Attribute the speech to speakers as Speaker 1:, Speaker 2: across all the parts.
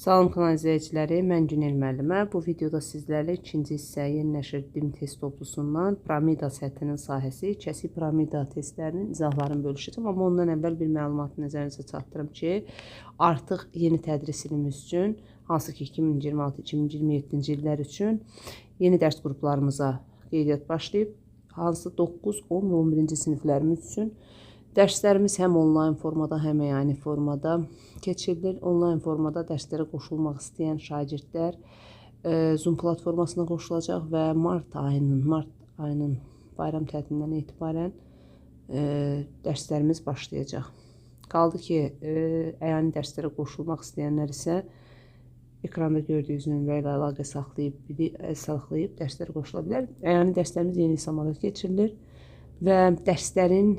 Speaker 1: Salam kanal izləyiciləri, mən Günel müəllimə. Bu videoda sizlərlə ikinci hissə yeni nəşr DİM test toplusundan piramida səthinin sahəsi, kəsik piramida testlərinin izahlarını bölüşəcəm. Amma ondan əvvəl bir məlumatı nəzərinizə çatdırım ki, artıq yeni tədris ilimiz üçün, hansı ki 2026-2027-ci illər üçün yeni dərs qruplarımıza qeydiyyat başlayıb, hansı 9, 10 və 11-ci siniflərimiz üçün dərslərimiz həm onlayn formada, həm əyani formada keçirilir. Onlayn formada dərslərə qoşulmaq istəyən şagirdlər Zoom platformasına qoşulacaq və mart ayının bayram tətilindən etibarən dərslərimiz başlayacaq. Qaldı ki, əyani dərslərə qoşulmaq istəyənlər isə ekranda gördüyünüz nömrə ilə əlaqə saxlayıb dərslərə qoşula bilər. Əyani dərslərimiz yeni samada keçirilir və dərslərin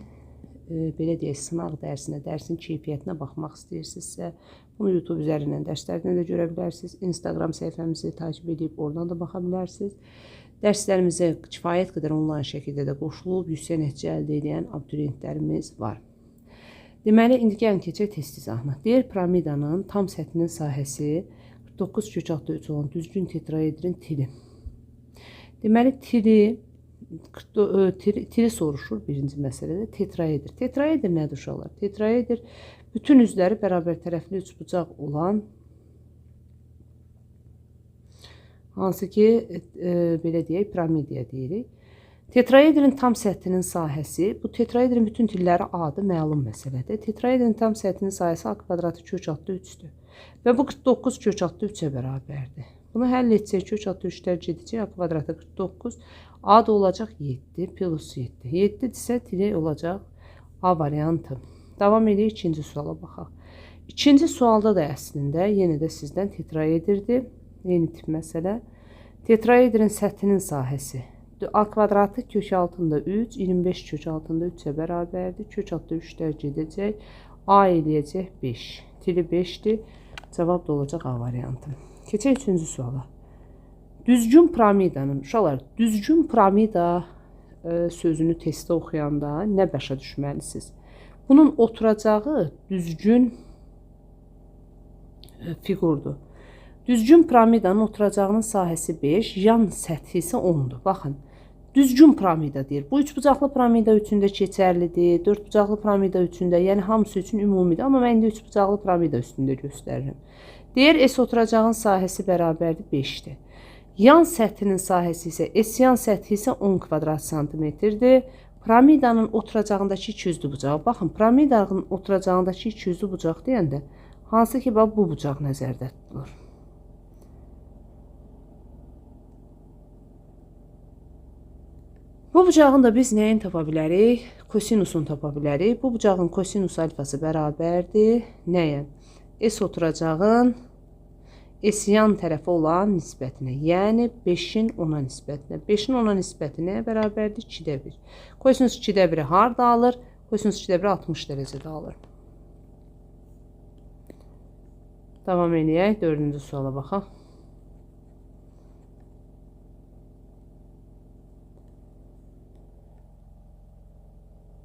Speaker 1: belə deyək, sınaq dərsinə, dərsin keyfiyyətinə baxmaq istəyirsinizsə, bunu YouTube üzərindən dərslərdən də görə bilərsiniz. Instagram səhifəmizi takib edib oradan da baxa bilərsiniz. Dərslərimizə kifayət qədər onlayn şəkildə də qoşulub, yüksək nəticə əldə edən abituriyentlərimiz var. Deməli, indi gəlin keçək test izahına. Deyir, piramidanın tam səthinin sahəsi 49,3 olan düzgün tetraedrin tiri. Deməli, tiri soruşur birinci məsələdə. Tetraeder. Tetraeder nədir uşaqlar? Tetraeder bütün üzləri bərabər tərəfli üçbucaq olan, hansı ki belə deyək, piramidaya deyirik. Tetraederin tam səthinin sahəsi, bu tetraederin bütün tilləri adı məlum məsələdir. Tetraederin tam səthinin sahəsi a kvadratı kök adlı 3-dür və bu 49 kök adlı 3-ə bərabərdir. Bunu həll etsək, kök adlı 3-lər gedəcək, a kvadratı 49, a da olacaq 7 plus 7. 7 isə tiri olacaq A variantı. Davam edək, ikinci suala baxaq. İkinci sualda da əslində yenə də sizdən tetraederdir. Yeni tip məsələ. Tetraederin səthinin sahəsi. A kvadratı kök altında 3, 25 kök altında 3-ə bərabərdir. Kök altında 3-lər gedəcək. A eləyəcək 5. Tiri 5-dir. Cavab da olacaq A variantı. Keçək üçüncü suala. Düzgün piramidanın, uşaqlar, düzgün piramida sözünü testdə oxuyanda nə başa düşməlisiniz? Bunun oturacağı düzgün fiqurdur. Düzgün piramidanın oturacağının sahəsi 5, yan səthi isə 10'dur. Baxın, düzgün piramida deyir. Bu üçbucaqlı piramida üçün də keçərlidir, dördbucaqlı piramida üçün də, yəni hamısı üçün ümumidir. Amma mən indi üçbucaqlı piramida üstündə göstərirəm. Deyir, S oturacağın sahəsi bərabərdir 5'dir. Yan səthinin sahəsi isə, S yan səthi isə 10 kvadrat santimetrdir. Piramidanın oturacağındakı ikiyüzlü bucağı. Baxın, piramidanın oturacağındakı ikiyüzlü bucaq deyəndə, hansı ki, bu bucaq nəzərdə tutulur. Bu bucağın da biz nəyin tapa bilərik? Kosinusun tapa bilərik. Bu bucağın kosinus alfası bərabərdir. Nəyə? S oturacağın S yan tərəfi olan nisbətinə, yəni 5'in 10'a nisbətinə. 5'in 10'a nisbəti nəyə bərabərdir? 2'də 1. Kosinus 2'də 1'i harda alır? Kosinus 2'də 1'i 60 dərəcədə alır. Davam edək, dördüncü suala baxaq.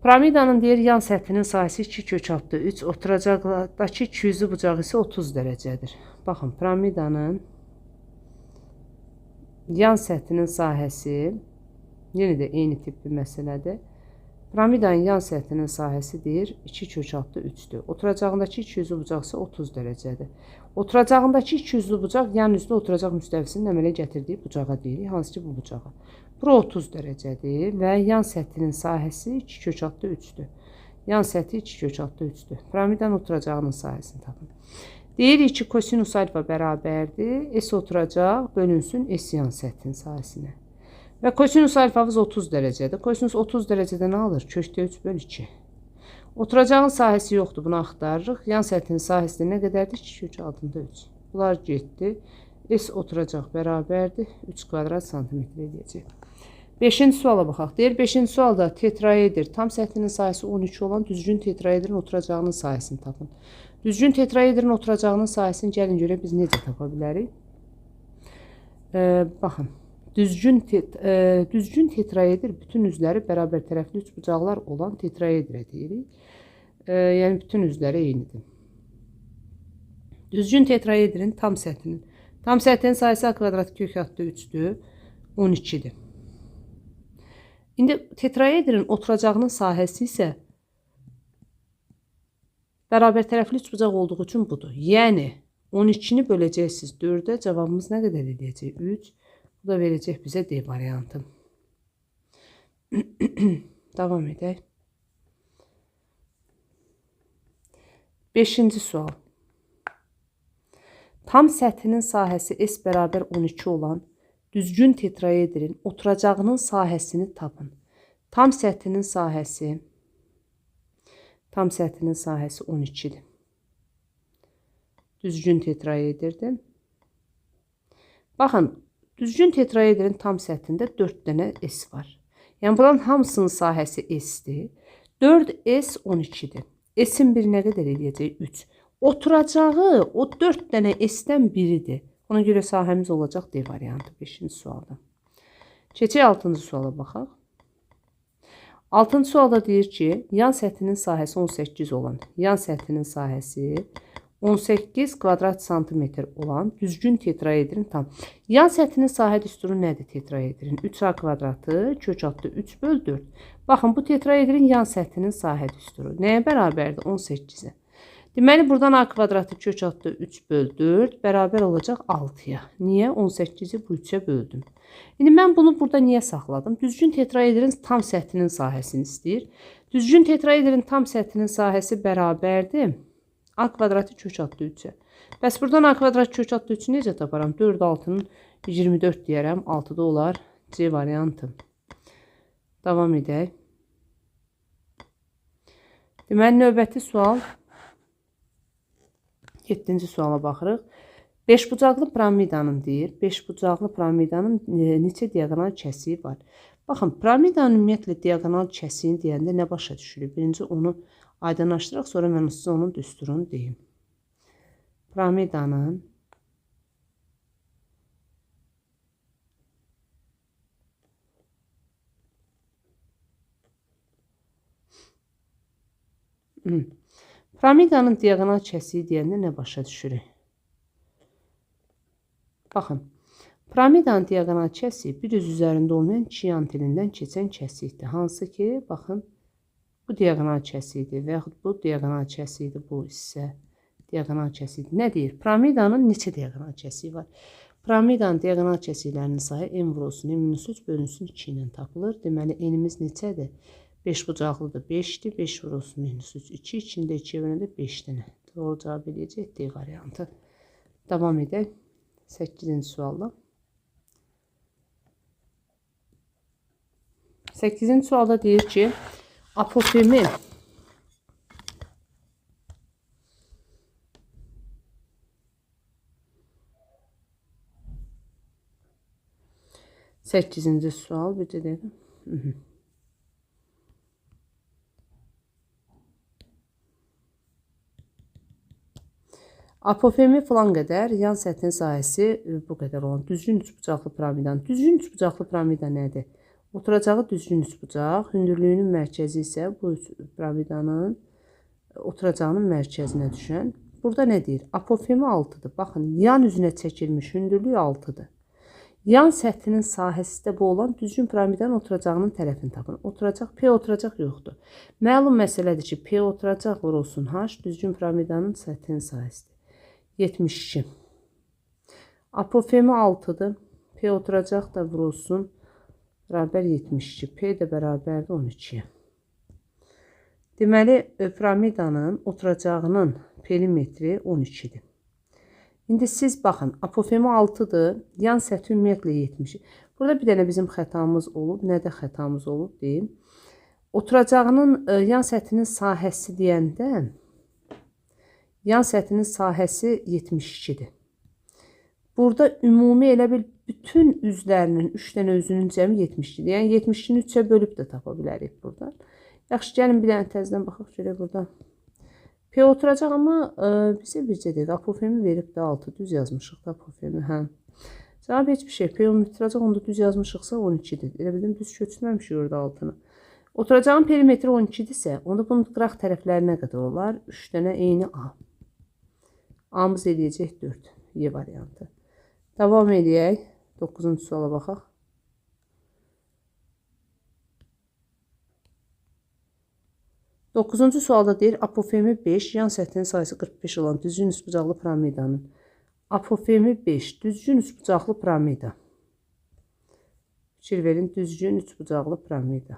Speaker 1: Piramidanın deyir, yan səthinin sahəsi 2 kök adlı 3, oturacaqdakı ikiyüzlü bucaq isə 30 dərəcədir. Baxın, piramidanın yan səthinin sahəsi, yenə də eyni tip bir məsələdir. Piramidanın yan səthinin sahəsi deyir, 2 kök adlı 3'dür. Oturacağındakı ikiyüzlü bucaq isə 30 dərəcədir. Oturacağındakı ikiyüzlü bucaq yan üzdə oturacaq müstəvisinin əmələ gətirdiyi bucağa deyirik, hansı ki bu bucağa. Bura 30 dərəcədir və yan səthinin sahəsi 2 kök adlı 3'dür. Yan səthi 2 kök adlı 3'dür. Piramidanın oturacağının sahəsini tapın. Deyirik ki, kosinus alfa bərabərdir. S oturacaq bölünsün S yan səthin sahəsinə. Və kosinus alfamız 30 dərəcədir. Kosinus 30 dərəcədə nə alır? Kökdə 3 böl 2. Oturacağın sahəsi yoxdur, bunu axtarırıq. Yan səthin sahəsi nə qədərdir? 2 kök altında 3. Bunlar getdi. S oturacaq bərabərdir. 3 kvadrat santimetr edəcək. 5-ci suala baxaq. Deyir, 5-ci sualda tetraeder tam səthinin sahəsi 12 olan düzgün tetraederin oturacağının sahəsini tapın. Düzgün tetraederin oturacağının sahəsini gəlin görə biz necə tapa bilərik? Baxın, düzgün tetraeder bütün üzləri bərabər tərəfli üçbucaqlar olan tetraederə deyirik. Yəni bütün üzləri eynidir. Düzgün tetraedrin tam səthinin. Tam səthin sayısı a kvadrat kök altı 3'dür. 12'dir. İndi tetraedrin oturacağının sahəsi isə bərabər tərəfli üçbucaq olduğu üçün budur. Yəni 12'ni böləcəksiniz 4'ə, cavabımız nə qədər edəcək? 3. Bu da verəcək bizə D variantı. Davam edək. 5-ci sual. Tam səthinin sahəsi S bərabər 12 olan düzgün tetraedrin oturacağının sahəsini tapın. Tam səthinin sahəsi 12'dir. Düzgün tetraedirdir. Baxın, düzgün tetraedrin tam səthində 4 dənə S var. Yəni bunların hamısının sahəsi S-dir. 4S 12'dir. S'in biri nə qədər eləyəcək? 3. Oturacağı o 4 dənə S-dən biridir. Ona görə sahəmiz olacaq D variantı 5-ci sualda. Keçək 6-cı suala baxaq. 6-cı sualda deyir ki, yan səthinin sahəsi 18 olan, yan səthinin sahəsi 18 kvadrat santimetr olan düzgün tetraedrin tam. Yan səthinin sahə düsturu nədir tetraedrin? 3a kvadratı kök altı 3 böl 4. Baxın, bu tetraedrin yan səthinin sahə düsturu nəyə bərabərdir? 18'e. Deməli, buradan a kvadratı kök altı 3 böl 4 bərabər olacaq 6'ya. Niyə? 18'i bu 3'ə böldüm. İndi mən bunu burada niyə saxladım? Düzgün tetraedrin tam səthinin sahəsini istəyir. Düzgün tetraedrin tam səthinin sahəsi bərabərdir a kvadratı kök altı 3'ə. Bəs buradan a kvadrat kök altı 3'ü necə taparam? 4 6'nın 24 deyərəm. 6'da olar C variantı. Davam edək. Deməli, növbəti sual 7-ci suala baxırıq. 5 bucaqlı piramidanın deyir. 5 bucaqlı piramidanın neçə diagonal kəsiyi var? Baxın, piramidanın ümumiyyətlə diagonal kəsiyini deyəndə nə başa düşürük? Birinci onu aydınlaşdıraq, sonra mən sizə onun düsturunu deyim. Piramidanın piramidanın diagonal kəsiyi deyəndə nə başa düşürük? Baxın, piramidanın diagonal kəsiyi bir üz üzərində olmayan 2 yan telindən keçən kəsikdir. Hansı ki, baxın, bu diagonal kəsiyidir və yaxud bu diagonal kəsiyidir, bu hissə diagonal kəsiyidir. Nə deyir? Piramidanın neçə diagonal kəsiyi var? Piramidanın diagonal kəsiklərinin sayı n vurulsun, n-3 bölünsün 2 ilə tapılır. Deməli, n-imiz neçədir? 5 bucaqlıdır, 5'dir. 5 vurulsun n-3, 2. İçində 2'yə bölündə 5 dənə. Doğru cavab eləyəcək D variantı. Davam edək. 8-ci sualda. 8-ci sualda deyir ki, apofemi 8-ci sual bir də deyim. Apofemi falan qədər, yan səthin sahəsi bu qədər olan düzgün üçbucaqlı piramidanın. Düzgün üçbucaqlı piramida nədir? Oturacağı düzgün üçbucaq, hündürlüyünün mərkəzi isə bu piramidanın oturacağının mərkəzinə düşən. Burada nə deyir? Apofemi 6'dır. Baxın, yan üzünə çəkilmiş hündürlüyü 6'dır. Yan səthinin sahəsi də bu olan düzgün piramidanın oturacağının tərəfini tapın. Oturacaq, P oturacaq yoxdur. Məlum məsələdir ki, P oturacaq vurulsun H düzgün piramidanın səthinin sahəsidir. 72. Apofemi 6'dır. P oturacaq da vurulsun bərabər 72. P də bərabərdir 12'yə. Deməli, piramidanın oturacağının perimetri 12'dir. İndi siz baxın, apofemi 6'dır, yan səthi ümumiyyətlə 70. Burada bir dənə bizim xətamız olub. Nədə xətamız olub deyim. Oturacağının yan səthinin sahəsi deyəndə, yan səthinin sahəsi 72'dir. Burada ümumi elə bil bütün üzlərinin 3 dənə üzünün cəmi 72'dir. Yəni 72'ni 3'ə bölüb də tapa bilərik buradan. Yaxşı, gəlin bir dənə təzədən baxaq görək burada. P oturacaq, amma bizə bircə deyək. Apofemi verib də 6 düz yazmışıq da apofemi. Hə. Cavab heç bir şey. P oturacaq, onda düz yazmışıqsa 12'dir. Elə bildim düz köçürməmişik orada 6'nı. Oturacağın perimetri 12'dirsə, onda bunun qıraq tərəfləri nə qədər olar? 3 dənə eyni A. A-mız eləyəcək 4. Y variantı. Davam edək. 9-cu suala baxaq. 9-cu sualda deyir, apofemi 5, yan səthinin sayısı 45 olan düzgün üçbucaqlı piramidanın apofemi 5, düzgün üçbucaqlı piramida. Fikir verin, düzgün üçbucaqlı piramida.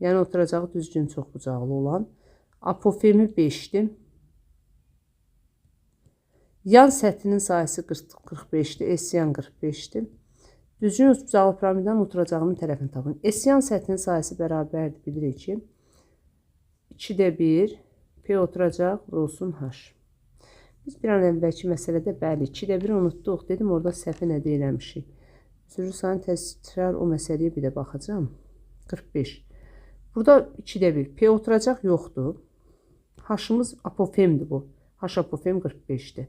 Speaker 1: Yəni oturacağı düzgün çoxbucaqlı olan apofemi 5-dir. Yan səthinin sayısı 45-dir, S-yan 45-dir. Düzgün üçbucaqlı piramidanın oturacağının tərəfini tapın. S-yan səthinin sayısı bərabərdir, bilirik ki. 2-də 1, P oturacaq, vurulsun H. Biz bir an əvvəlki məsələdə bəli, 2-də 1 unutduq. Dedim, orada səhvə nə deyiləmişik. Üzrü sayın təkrar o məsələyə bir də baxacağım. 45. Burada 2-də 1, P oturacaq, yoxdur. H-ımız apofemdir bu. H apofem 45-dir.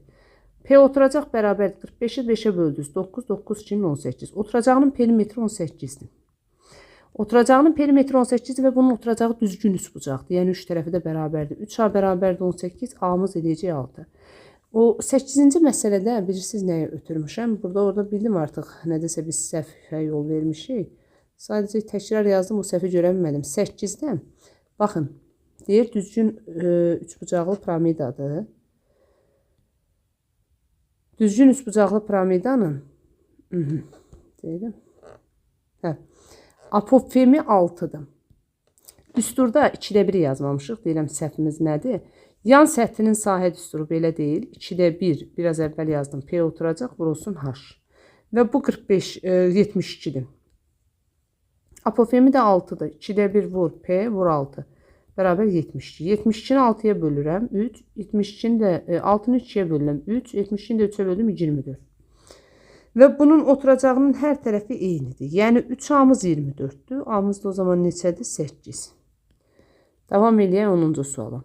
Speaker 1: P oturacaq bərabərdir. 45-i 5-ə böldünüz. 9, 9, 2, 18. Oturacağının perimetri 18-dir. Oturacağının perimetri 18 və bunun oturacağı düzgün üçbucaqdır. Yəni 3 tərəfi də bərabərdir. 3A bərabərdir 18, A-mız eləyəcək 6. O 8-ci məsələdə bilirsiniz nəyə ötürmüşəm. Orada bildim artıq nədəsə biz səhvə yol vermişik. Sadəcə təkrar yazdım, o səhvi görə bilmədim. 8-dən baxın, deyir düzgün üçbucaqlı piramidadır. Düzgün üçbucaqlı piramidanın deyirəm. Apofemi 6-dır. Düsturda 2-də 1 yazmamışıq. Deyirəm səhvimiz nədir? Yan səthinin sahə düsturu belə deyil. 2-də 1, biraz əvvəl yazdım. P oturacaq, vurulsun H. Və bu 72-dir. Apofemi də 6-dır. 2-də 1 vur, P vur 6. Bərabər 72. 72-ni 6-ya bölürəm, 3. 72-ni də 6-nı 2-yə bölürəm, 3. 72-ni də 3-ə bölürəm, 24. Və bunun oturacağının hər tərəfi eynidir. Yəni 3A-mız 24-dür. A-mız da o zaman neçədir? 8. Davam edək 10-cu suala.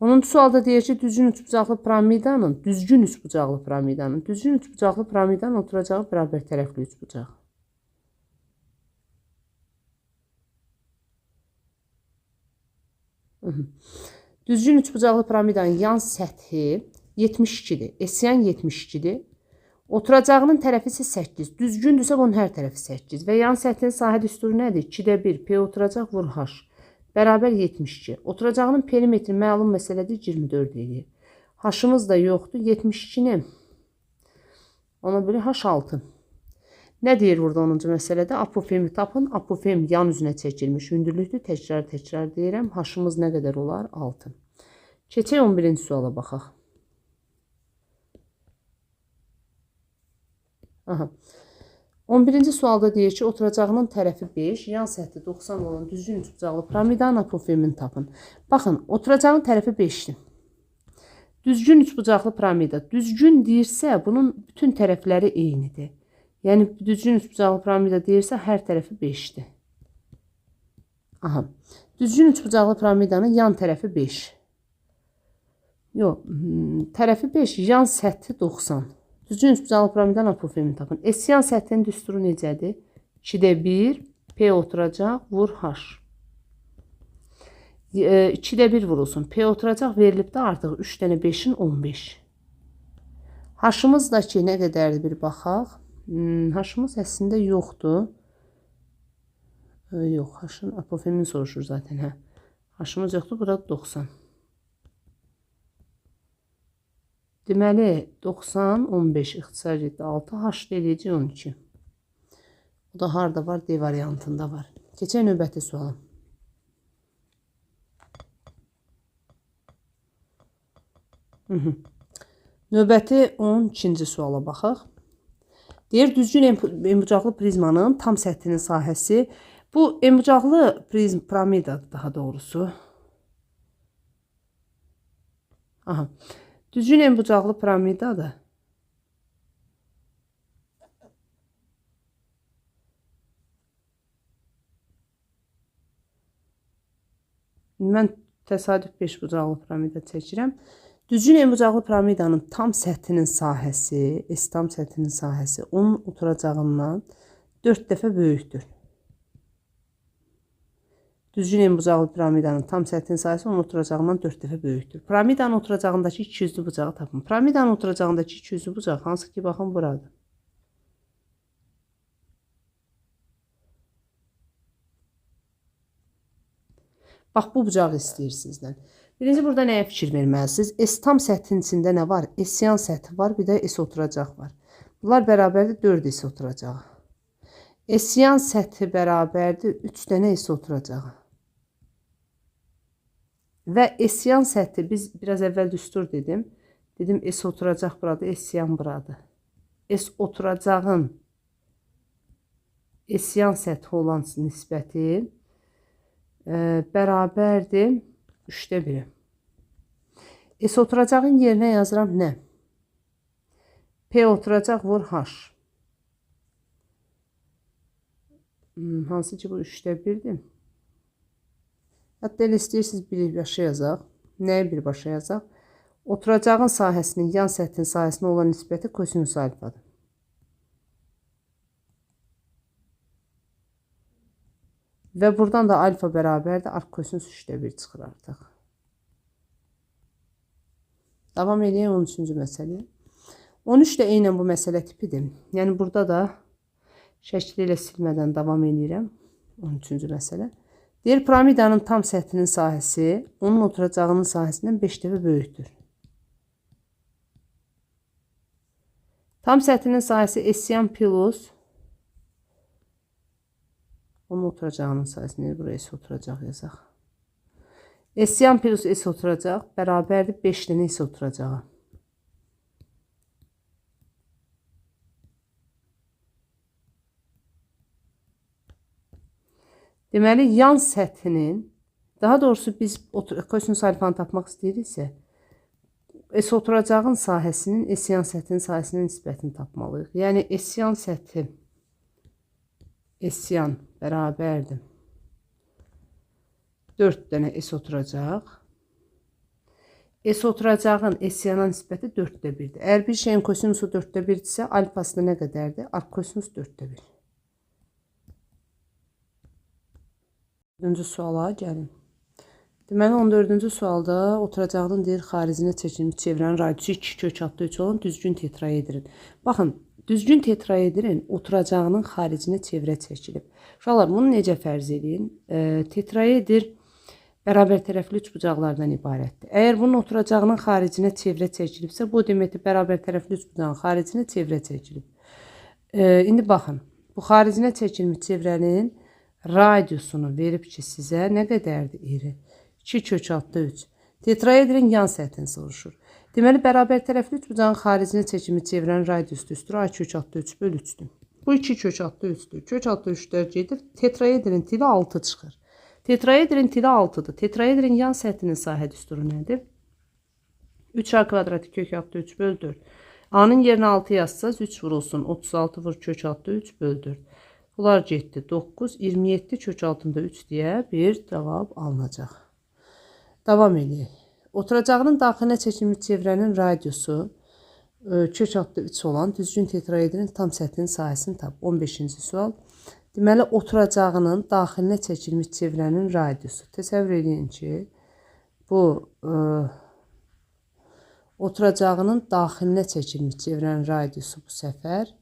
Speaker 1: Onuncu sualda deyir ki, düzgün üçbucaqlı piramidanın oturacağı bərabər tərəfli üçbucaq. Düzgün üçbucaqlı piramidanın yan səthi 72-dir. S-yan 72-dir. Oturacağının tərəfi isə 8. Düzgündürsə bunun hər tərəfi 8. Və yan səthin sahə düsturu nədir? 2-də 1, P oturacaq, vur H. Bərabər 72. Oturacağının perimetri məlum məsələdir, 24 edir. H-ımız da yoxdur. 72-ni ona görə H6. Nə deyir burada 10-cu məsələdə? Apofemi tapın. Apofem yan üzünə çəkilmiş hündürlükdür. Təkrar deyirəm. H-ımız nə qədər olar? 6. Keçək 11-ci suala baxaq. 11-ci sualda deyir ki, oturacağının tərəfi 5, yan səthi 90 olan düzgün üçbucaqlı piramidanın apofemini tapın. Baxın, oturacağının tərəfi 5-dir. Düzgün üçbucaqlı piramida. Düzgün deyirsə, bunun bütün tərəfləri eynidir. Yəni, düzgün üçbucaqlı piramida deyirsə, hər tərəfi 5-dir. Düzgün üçbucaqlı piramidanın yan tərəfi 5. Yox, tərəfi 5, yan səthi 90. Düzgün üçbucaqlı piramidanın apofemini tapın. S-yan səthinin düsturu necədir? 2-də 1, P oturacaq, vur H. 2-də 1 vurulsun. P oturacaq, verilib də artıq 3 dənə 5-in 15. H-ımız da ki, nə qədərdir bir baxaq. H-ımız əslində yoxdur. Yox, H-ın apofemini soruşur zaten. H-ımız yoxdur, burada 90. Deməli, 90, 15, ixtisar etdi 6, H eləyəcək 12. O da harada var? D variantında var. Keçək növbəti suala. Növbəti 12-ci suala baxaq. Deyir, düzgün enbucaqlı prizmanın tam səthinin sahəsi. Bu enbucaqlı piramidadır daha doğrusu. Düzgün enbucaqlı piramidadır. Mən təsadüf 5 bucaqlı piramida çəkirəm. Düzgün enbucaqlı piramidanın tam səthinin sahəsi, S tam səthinin sahəsi onun oturacağından 4 dəfə böyükdür. Düzgün enbucaqlı piramidanın tam səthinin sayısı onun oturacağından 4 dəfə böyükdür. Piramidanın oturacağındakı ikiyüzlü bucağı tapın. Piramidanın oturacağındakı ikiyüzlü bucaq hansı ki, baxın, buradır. Bax, bu bucağı istəyir sizdən. Birinci, burada nəyə fikir verməlisiniz? S tam səthin içində nə var? S yan səthi var, bir də S oturacaq var. Bunlar bərabərdir 4 S oturacağı. S yan səthi bərabərdir 3 dənə S oturacağı. Və S yan səthi biz biraz əvvəl düstur dedim. Dedim S oturacaq burada, S yan burada. S oturacağın S yan səthi olan nisbəti bərabərdir 3'də 1'i. S oturacağın yerinə yazıram nə? P oturacaq vur H. Hansı ki bu 3'də 1'dir. Hətta elə istəyirsiniz birbaşa yazaq. Nəyi birbaşa yazaq? Oturacağın sahəsinin yan səthin sahəsinə olan nisbəti kosinus alfadır. Və buradan da alfa bərabərdir. Arc kosinus 3'də 1 çıxır artıq. Davam edək 13-cü məsələyə. 13 də eynən bu məsələ tipidir. Yəni burada da şəkli ilə silmədən davam edirəm. 13-cü məsələ. Deyir, piramidanın tam səthinin sahəsi onun oturacağının sahəsindən 5 dəfə böyükdür. Tam səthinin sahəsi S yan plus onun oturacağının sahəsində buraya S oturacaq yazaq. S yan plus S oturacaq bərabərdir 5 dənə S oturacağı. Deməli, yan səthinin, daha doğrusu biz kosinus alfanı tapmaq istəyiriksə, S oturacağın sahəsinin S yan səthinin sahəsinin nisbətini tapmalıyıq. Yəni, S yan səthi S yan bərabərdir 4 dənə S oturacaq. S oturacağın S yana nisbəti 4'də 1'dir. Əgər bir şeyin kosinusu 4'də 1'dirsə, alfası da nə qədərdir? Arc kosinus 4'də 1. 14-cü suala gəlin. Deməli, 14-cü sualda oturacağının deyir, xaricinə çəkilmiş çevrənin radiusu 2 kök adlı 3 olan düzgün tetraedrin. Baxın, düzgün tetraedrin oturacağının xaricinə çevrə çəkilib. Uşaqlar, bunu necə fərz edin? Tetraeder bərabər tərəfli üç bucaqlardan ibarətdir. Əgər bunun oturacağının xaricinə çevrə çəkilibsə, bu deməkdir bərabər tərəfli üç bucağın xaricinə çevrə çəkilib. İndi baxın, bu xaricinə çəkilmiş çevrənin radiusunu verib ki, sizə nə qədərdir iri? 2 kök adlı 3. Tetraedrin yan səthini soruşur. Deməli, bərabər tərəfli üç bucağın xaricinə çəkilmiş çevrənin radiusu üstür A kök adlı 3 bölü 3'dür. Bu 2 kök adlı 3'dür. Kök adlı 3'lər gedir. Tetraedrin tili 6 çıxır. Tetraedrin tili 6'dır. Tetraedrin yan səthinin sahə düsturu nədir? 3A kvadratı kök adlı 3 bölü 4. A'nın yerinə 6 yazsaz 3 vurulsun. 36 vur kök adlı 3 bölü 4. Bunlar getdi 9, 27 kök altında 3 deyə bir cavab alınacaq. Davam edək. Oturacağının daxilinə çəkilmiş çevrənin radiusu kök adlı 3 olan düzgün tetraedrin tam səthinin sahəsini tap. 15-ci sual. Deməli, oturacağının daxilinə çəkilmiş çevrənin radiusu. Təsəvvür edin ki, bu oturacağının daxilinə çəkilmiş çevrənin radiusu bu səfər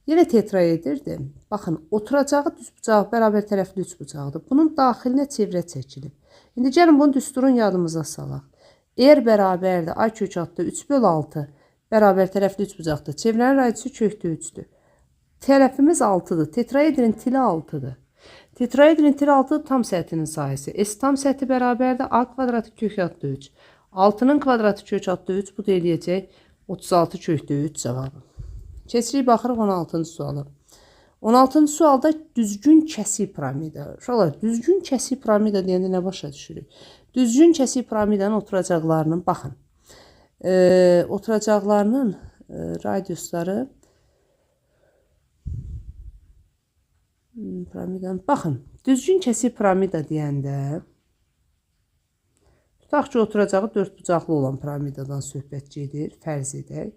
Speaker 1: yenə tetraedirdir. Baxın, oturacağı düz bucaq bərabər tərəfli üç bucaqdır. Bunun daxilinə çevrə çəkilib. İndi gəlin bunu düsturun yadımıza salaq. R bərabərdir A kök adlı 3 bölü 6 bərabər tərəfli üç bucaqdır. Çevrənin radiusu kökdə 3'dür. Tərəfimiz 6'dır. Tetraedrin tili 6'dır. Tetraedrin tili 6 tam səthinin sahəsi. S tam səthi bərabərdir A kvadratı kök adlı 3. 6'nın kvadratı kök adlı 3 bu da eləyəcək 36 kökdə 3 cavabı. Keçirik, baxırıq 16-cı suala. 16-cı sualda düzgün kəsik piramida. Uşaqlar, düzgün kəsik piramida deyəndə nə başa düşürük? Düzgün kəsik piramidanın oturacaqlarının, baxın, oturacaqlarının radiusları, piramidanın, baxın, düzgün kəsik piramida deyəndə, tutaq ki, oturacağı 4 bucaqlı olan piramidadan söhbət gedir, fərz edək.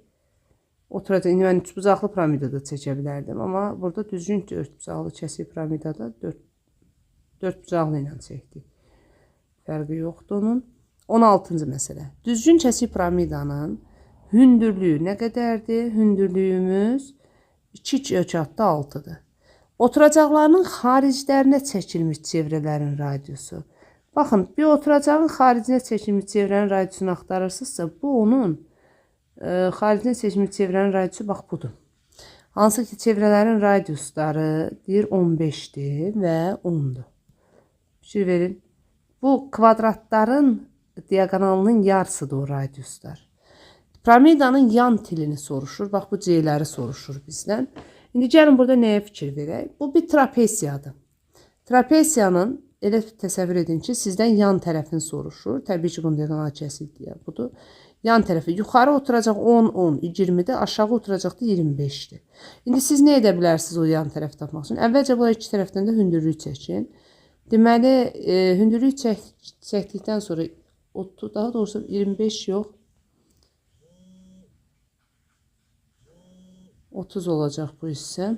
Speaker 1: Oturacaq, indi mən 3 bucaqlı piramidada çəkə bilərdim, amma burada düzgün 4 bucaqlı kəsik piramidada 4 Dörd bucaqlı ilə çəkdik. Fərqi yoxdur onun. 16-cı məsələ. Düzgün kəsik piramidanın hündürlüyü nə qədərdir? Hündürlüyümüz 2/6-dır. Oturacaqlarının xariclərinə çəkilmiş çevrələrin radiusu. Baxın, bir oturacağın xaricinə çəkilmiş çevrənin radiusunu axtarırsınızsa, bu onun xaricinə çəkilmiş çevrənin radiusu bax budur. Hansı ki, çevrələrin radiusları deyir 15-dir və 10-dur. Fikir verin. Bu kvadratların diagonalının yarısıdır o radiuslar. Piramidanın yan tilini soruşur. Bax, bu C-ləri soruşur bizdən. İndi gəlin burada nəyə fikir verək? Bu bir trapesiyadır. Trapesiyanın, elə təsəvvür edin ki, sizdən yan tərəfini soruşur. Təbii ki, bunun diagonal kəsikliyi budur. Yan tərəfi yuxarı oturacaq 10, 20-dir, aşağı oturacaq da 25-dir. İndi siz nə edə bilərsiniz o yan tərəfi tapmaq üçün? Əvvəlcə bu iki tərəfdən də hündürlük çəkin. Deməli, hündürlük çəkdikdən sonra, daha doğrusu 25 yox, 30 olacaq bu hissə.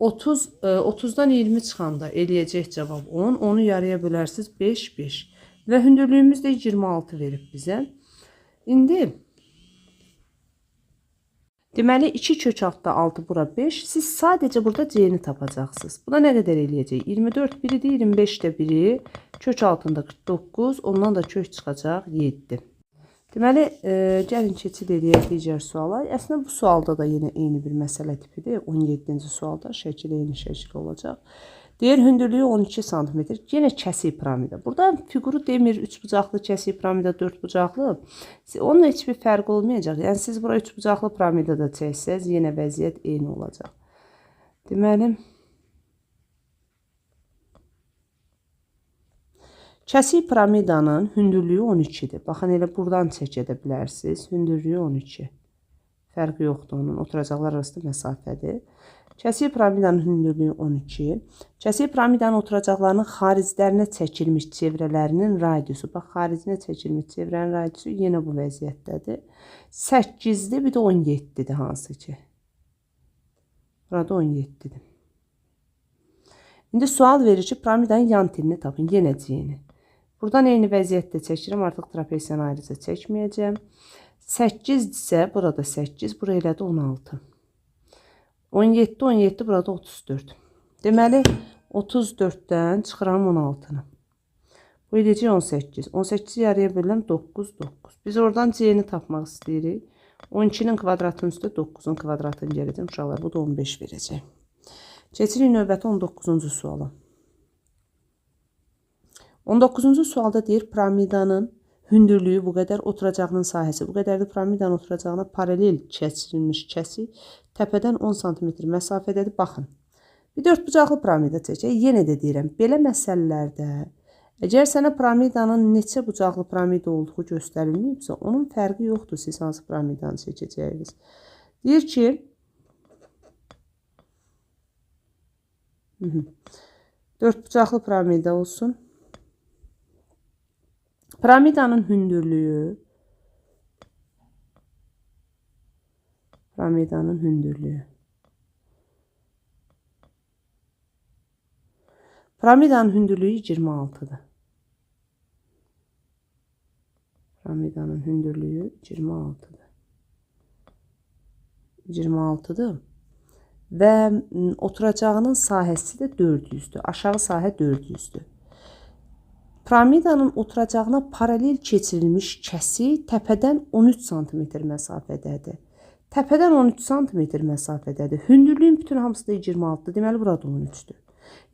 Speaker 1: 30-dan 20 çıxanda eləyəcək cavab 10. Onu yarıya bölərsiniz 5, 5. Və hündürlüyümüz də 26 verib bizə. İndi deməli 2/6 bura 5. Siz sadəcə burada C-ni tapacaqsınız. Buna nə qədər eləyəcək? 24 biridir, 25 də biri. Kök altında 49, ondan da kök çıxacaq 7. Deməli, gəlin keçid edək digər suala. Əslində bu sualda da yenə eyni bir məsələ tipidir. 17-ci sualda şəkil eyni şəkil olacaq. Deyir, hündürlüyü 12 sm. Yenə kəsik piramida. Burada fiquru demir, 3 bucaqlı kəsik piramida, 4 bucaqlı. Onun heç bir fərqi olmayacaq. Yəni, siz bura 3 bucaqlı piramidada çəksəz, yenə vəziyyət eyni olacaq. Deməli, kəsik piramidanın hündürlüyü 12-dir. Baxın, elə buradan çək edə bilərsiniz. Hündürlüyü 12. Fərqi yoxdur onun. Oturacaqlar arasında məsafədir. Kəsik piramidanın hündürlüyü 12. Kəsik piramidanın oturacaqlarının xariclərinə çəkilmiş çevrələrinin radiusu. Bax, xaricinə çəkilmiş çevrənin radiusu yenə bu vəziyyətdədir. 8-dir, bir də 17-dir hansı ki. Burada 17-dir. İndi sual verir ki, piramidanın yan tilini tapın. Yenə C-ni. Buradan eyni vəziyyətdə çəkirəm. Artıq trapesiyanı ayrıca çəkməyəcəm. 8-dirsə, burada 8, bura elədi 16. 17, burada 34. Deməli, 34-dən çıxıram 16-nı. Bu eləcək 18. 18-i yarıya bölürəm 9, 9. Biz oradan C-ni tapmaq istəyirik. 12-nin kvadratının üstə 9-un kvadratını gələcəm. Uşaqlar, bu da 15 verəcək. Keçirik növbəti 19-cu suala. 19-cu sualda deyir, piramidanın hündürlüyü bu qədər, oturacağının sahəsi bu qədərdir. Piramidanın oturacağına paralel keçirilmiş kəsik təpədən 10 cm məsafədədir. Baxın, bir 4 bucaqlı piramida çəkək. Yenə də deyirəm, belə məsələlərdə əgər sənə piramidanın neçə bucaqlı piramida olduğu göstərilməyibsə, onun fərqi yoxdur siz hansı piramidanı çəkəcəyiniz. Deyir ki, 4 bucaqlı piramida olsun. Piramidanın hündürlüyü Piramidanın hündürlüyü Piramidanın hündürlüyü 26'dır. Piramidanın hündürlüyü 26'dır. 26'dır. Və oturacağının sahəsi də 400'dür. Aşağı sahə 400'dür. Piramidanın oturacağına paralel keçirilmiş kəsik təpədən 13 cm məsafədədir. Təpədən 13 cm məsafədədir. Hündürlüyün bütün hamısı da 26'dır. Deməli, burada 13'dür.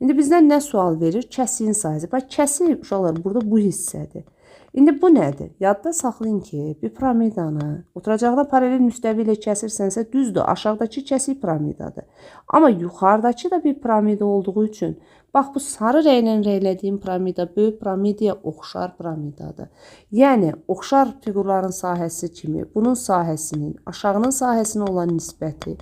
Speaker 1: İndi bizdən nə sual verir? Kəsiyin sahəsi. Bax, kəsik, uşaqlar, burada bu hissədir. İndi bu nədir? Yadda saxlayın ki, bir piramidanı oturacağına paralel müstəvi ilə kəsirsənsə, düzdür, aşağıdakı kəsik piramidadır. Amma yuxarıdakı da bir piramida olduğu üçün, bax, bu sarı rənglə rənglədiyim piramida böyük piramidaya oxşar piramidadır. Yəni, oxşar fiqurların sahəsi kimi, bunun sahəsinin, aşağının sahəsinə olan nisbəti,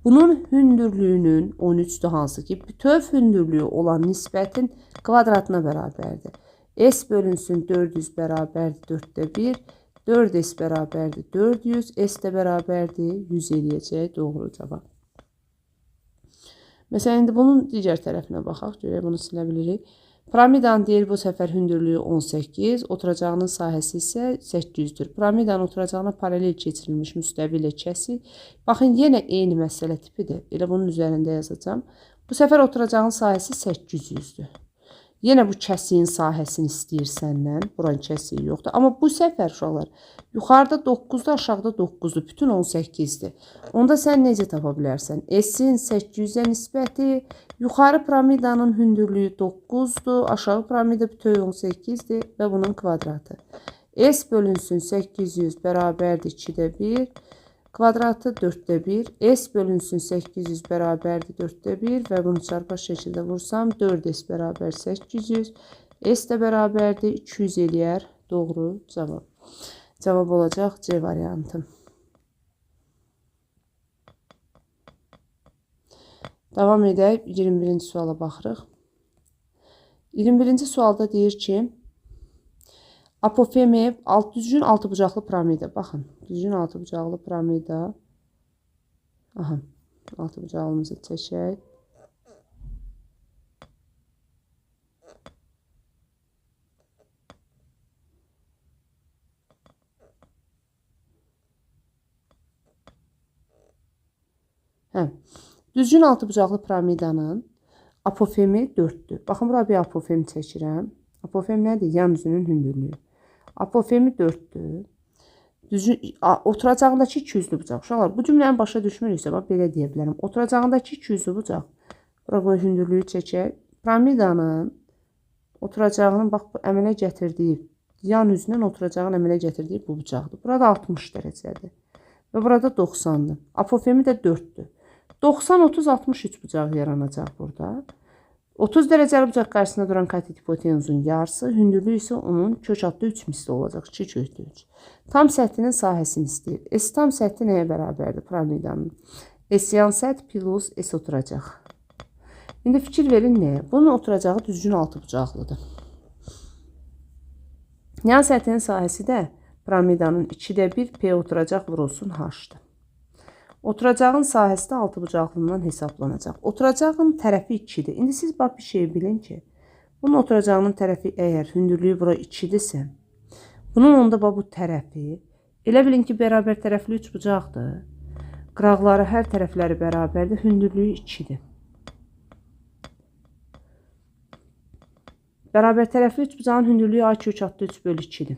Speaker 1: bunun hündürlüyünün 13'dür hansı ki, bütöv hündürlüyü olan nisbətin kvadratına bərabərdir. S bölünsün 400 bərabərdir 4'də 1, 4S bərabərdir 400, S də bərabərdir 100 eləyəcək doğru cavab. Məsələn, indi bunun digər tərəfinə baxaq. Görək, bunu silə bilirik. Piramidanın deyir bu səfər hündürlüyü 18, oturacağının sahəsi isə 800-dür. Piramidanın oturacağına paralel keçirilmiş müstəvilə kəsik. Baxın, yenə eyni məsələ tipidir. Elə bunun üzərində yazacağım. Bu səfər oturacağın sahəsi 800-dür. Yenə bu kəsiyin sahəsini istəyir səndən. Buranın kəsiyi yoxdur. Amma bu səfər uşaqlar yuxarıda 9-dur, aşağıda 9-dur. Bütün 18-dir. Onda sən necə tapa bilərsən? S-in 800-ə nisbəti, yuxarı piramidanın hündürlüyü 9-dur, aşağı piramida bütöv 18-dir və bunun kvadratı. S bölünsün 800 bərabərdir 2-də 1. Kvadratı 4'də 1. S bölünsün 800 bərabərdir 4'də 1 və bunu çarpaz şəkildə vursam 4S bərabər 800. S də bərabərdir 200 eləyər. Doğru cavab. Cavab olacaq C variantı. Davam edək. 21-ci suala baxırıq. 21-ci sualda deyir ki, apofemi düzgün altıbucaqlı piramida. Baxın, düzgün altıbucaqlı piramida. Aha, altıbucaqlımızı çəkək. Düzgün altıbucaqlı piramidanın apofemi 4'dür. Baxın, bura bir apofem çəkirəm. Apofem nədir? Yan üzünün hündürlüyü. Apofemi 4'dür. Oturacağındakı 200'lü bucaq. Uşaqlar, bu cümləni başa düşmürüksə, bax, belə deyə bilərəm. Oturacağındakı 200'lü bucaq. Bura hündürlüyü çəkək. Piramidanın oturacağının, bax, əmələ gətirdiyi, yan üzünün oturacağının əmələ gətirdiyi bu bucaqdır. Burada 60 dərəcədir. Və burada 90'dır. Apofemi də 4'dür. 90, 30, 63 bucaq yaranacaq burada. 30 dərəcəli bucaq qarşısında duran katet hipotenuzun yarısı, hündürlüyü isə onun kök adlı 3 misli olacaq. 2 kökdə 3. Tam səthinin sahəsini istəyir. S tam səthi nəyə bərabərdir piramidanın? S yan səth plus S oturacaq. İndi fikir verin nəyə? Bunun oturacağı düzgün altıbucaqlıdır. Yan səthinin sahəsi də piramidanın 2'də 1 P oturacaq vurulsun H-dır. Oturacağın sahəsi də altıbucaqlından hesablanacaq. Oturacağın tərəfi 2'dir. İndi siz bax bir şey bilin ki, bunun oturacağının tərəfi əgər hündürlüyü bura 2'dirsə, bunun onda bu tərəfi, elə bilin ki, bərabər tərəfli 3 bucaqdır. Qıraqları hər tərəfləri bərabərdir, hündürlüyü 2'dir. Bərabər tərəfli 3 bucağın hündürlüyü A kök adlı 3 bölü 2'dir.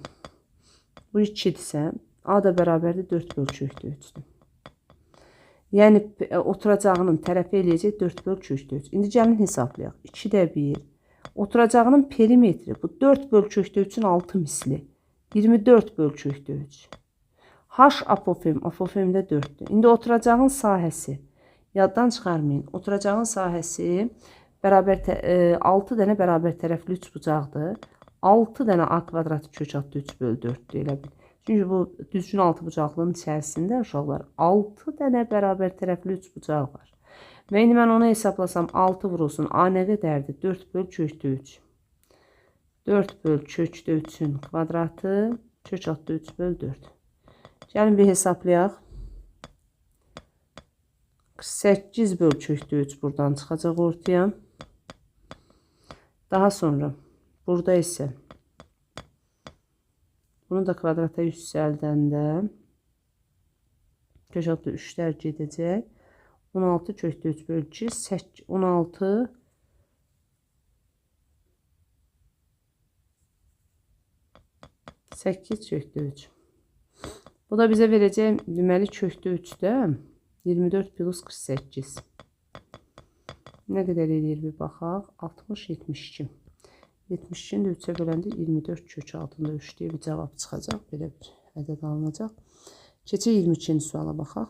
Speaker 1: Bu 2'dirsə, A da bərabərdir 4 bölü kökdə 3'dür. Yəni, oturacağının tərəfi eləyəcək 4 bölü kökdə 3. İndi gəlin hesablayaq. 2'də 1. Oturacağının perimetri bu 4 bölü kökdə 3'ün 6 misli. 24 bölü kökdə 3. H apofem. Apofemdə 4'dür. İndi oturacağın sahəsi. Yaddan çıxarmayın. Oturacağın sahəsi 6 dənə bərabər tərəfli 3 bucaqdır. 6 dənə A kvadratı kök adlı 3 bölü 4'dür. Elə bil. Çünki bu düzgün altıbucaqlının içərisində uşaqlar 6 dənə bərabər tərəfli 3 bucaq var. Və indi mən onu hesablasam 6 vurulsun. A nə qədərdir? 4 bölü kökdə 3. 4 bölü kökdə 3'ün kvadratı kök adlı 3 bölü 4. Gəlin bir hesablayaq. 8 bölü kökdə 3 buradan çıxacaq ortaya. Daha sonra burada isə bunu da kvadrata yüksəldəndə kök adlı 3'lər gedəcək. 16 kökdə 3 bölü 2, 16 8 kökdə 3. Bu da bizə verəcək deməli kökdə 3'də 24 plus 48. Nə qədər eləyir bir baxaq? 60, 72. 72'ni də 3'ə böləndə 24 kök altında 3 deyə bir cavab çıxacaq. Belə bir ədəd alınacaq. Keçək 22-ci suala baxaq.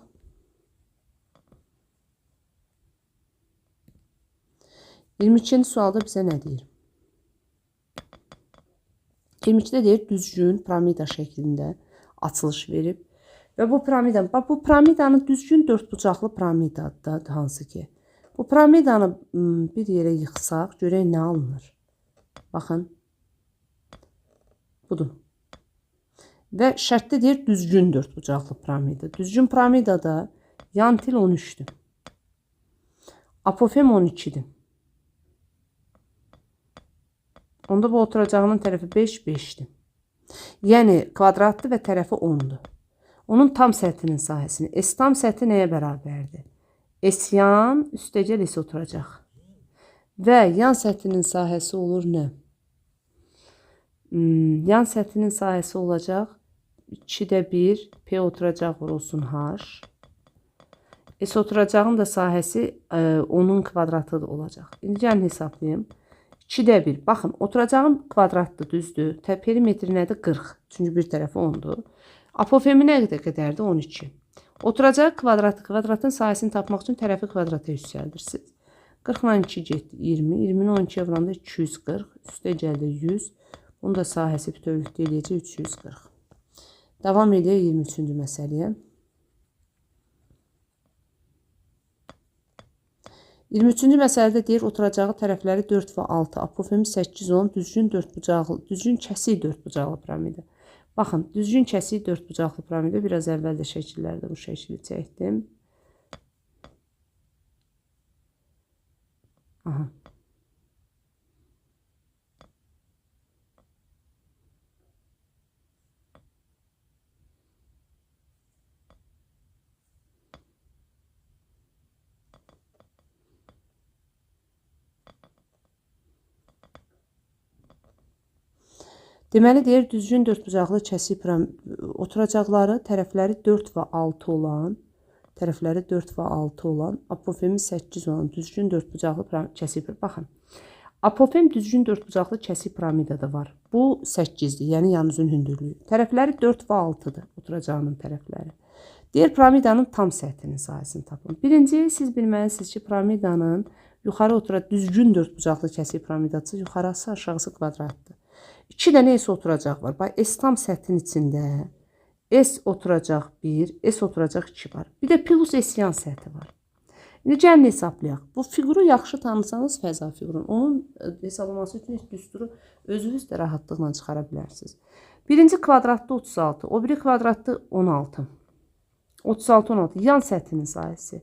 Speaker 1: 22-ci sualda bizə nə deyir? 22'də deyir düzgün piramida şəklində açılış verib. Və bu piramidanın düzgün 4 bucaqlı piramidadır hansı ki. Bu piramidanı bir yerə yıxsaq, görək nə alınır? Baxın. Budur. Və şərtdə deyir düzgün 4 bucaqlı piramida. Düzgün piramidada yan til 13'dür. Apofem 12'dir. Onda bu oturacağının tərəfi 5, 5'dir. Yəni kvadratdır və tərəfi 10'dur. Onun tam səthinin sahəsini. S tam səthi nəyə bərabərdir? S yan üstəcə S oturacaq. Və yan səthinin sahəsi olur nə? Yan səthinin sahəsi olacaq 2'də 1 P oturacaq vurulsun H. S oturacağın da sahəsi 10'un kvadratı da olacaq. İndi gəlin hesablayayım. 2'də 1. Baxın, oturacağım kvadratdır, düzdür. Perimetri nədir? 40. Çünki bir tərəfi 10'dur. Apofemi nə qədərdir? 12. Oturacağı kvadratın sahəsini tapmaq üçün tərəfi kvadrata yüksəldirsiniz. 40 ilə 2 getdi 20. 20'ni 12'ye vuranda 240. Üstə gəldi 100. Bunun da sahəsi bütövlükdə eləyəcək 340. Davam edək 23-cü məsələyə. 23-cü məsələdə deyir, oturacağı tərəfləri 4 və 6, apofemi 8 olan düzgün kəsik dördbucaqlı piramida. Baxın, düzgün kəsik dördbucaqlı piramida, biraz əvvəl də şəkillərdə bu şəkili çəkdim. Aha. Deməli deyir, düzgün dördbucaqlı kəsik oturacaqları tərəfləri 4 və 6 olan, apofemi 8 olan düzgün dördbucaqlı kəsik. Baxın, apofem düzgün dördbucaqlı kəsik piramidada var. Bu 8'dir, yəni yanızın hündürlüyü. Tərəfləri 4 və 6'dır oturacağının tərəfləri. Deyir, piramidanın tam səthinin sahəsini tapın. Birinci, siz bilməlisiniz ki, piramidanın yuxarı düzgün dördbucaqlı kəsik piramidası yuxarısı aşağısı kvadratdır. 2 dənə S oturacaq var. Bax, S tam səthin içində S oturacaq 1, S oturacaq 2 var. Bir də plus S yan səthi var. İndi gəlin hesablayaq. Bu fiquru yaxşı tanısanız fəza fiqurun. Onun hesablaması üçün düsturu özünüz də rahatlıqla çıxara bilərsiniz. Birinci kvadratda 36, o biri kvadratda 16. 36, 16. Yan səthinin sahəsi.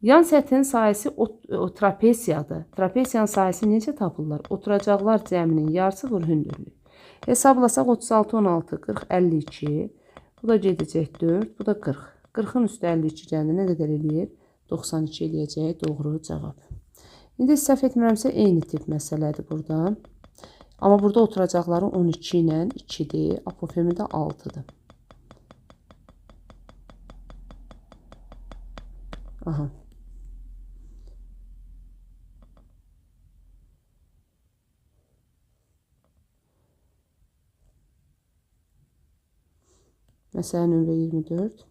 Speaker 1: Yan səthinin sahəsi trapesiyadır. Trapesiyanın sahəsi necə tapırlar? Oturacaqlar cəminin yarısı vur hündürlük. Hesablasaq 36, 16, 40, 52. Bu da gedəcək 4, bu da 40. 40'ın üstü 52 gəndə nə qədər eləyir? 92 eləyəcək, doğru cavab. İndi səhv etmirəmsə eyni tip məsələdir burada. Amma burada oturacaqları 12 ilə 2'dir, apofemi də 6'dır. Aha. Məsələ nömrə 24.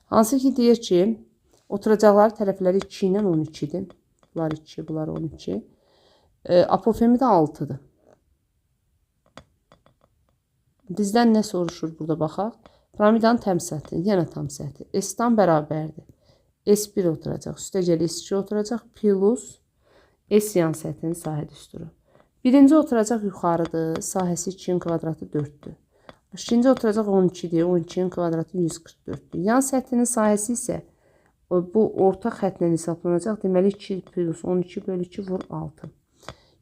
Speaker 1: Hansı ki deyir ki, oturacaqları tərəfləri 2 ilə 12'dir. Bunlar 2, bunlar 12. Apofemi də 6'dır. Bizdən nə soruşur burada baxaq? Piramidanın tam səthi, yenə tam səthi. S-dan bərabərdir. S1 oturacaq, üstə gəl S2 oturacaq, plus S yan səthinin sahə düsturu. Birinci oturacaq yuxarıdır, sahəsi 2'nin kvadratı 4'dür. İkinci oturacaq 12'dir, 12'nin kvadratı 144'dür. Yan səthinin sahəsi isə bu orta xətlə hesablanacaq. Deməli 2 plus 12 bölü 2 vur 6.